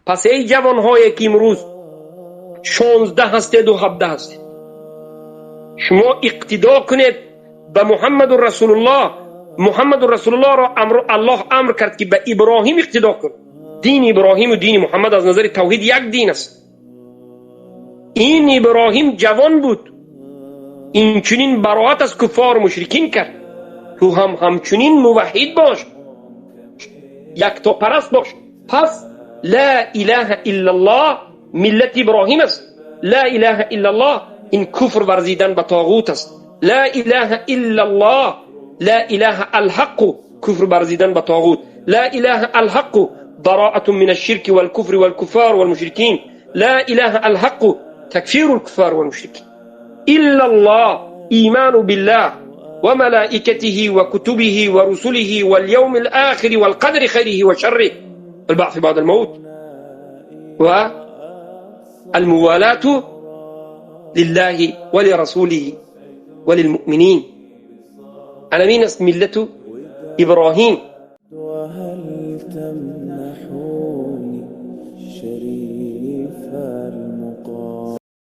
پس ای جوان‌هایی که امروز 16 هستید و 17 هستید، شما اقتدا کنید به محمد رسول الله. محمد رسول الله را الله امر کرد که به ابراهیم اقتدا کن. دین ابراهیم و دین محمد از نظر توحید یک دین است. این ابراهیم جوان بود، این چنین براءت از کفار و مشرکین کرد. تو هم همچنین موحد باش، یک تا پرست باش. پس لا اله الا الله ملت ابراهیم است. لا اله الا الله این کفر ورزیدن به طاغوت است. لا اله الا الله، لا اله الحق کفر ورزیدن به طاغوت. لا اله الحق براءة من الشرك والكفر والكفار والمشركين. لا اله الحق تكفير الكفار والمشركين. الا الله ایمان بالله وملائكته وكتبه ورسله واليوم الآخر والقدر خيره وشره البعث بعد الموت والموالاة لله ولرسوله وللمؤمنين. أنا مين ملة إبراهيم. وهل تمنحوني شريف المقام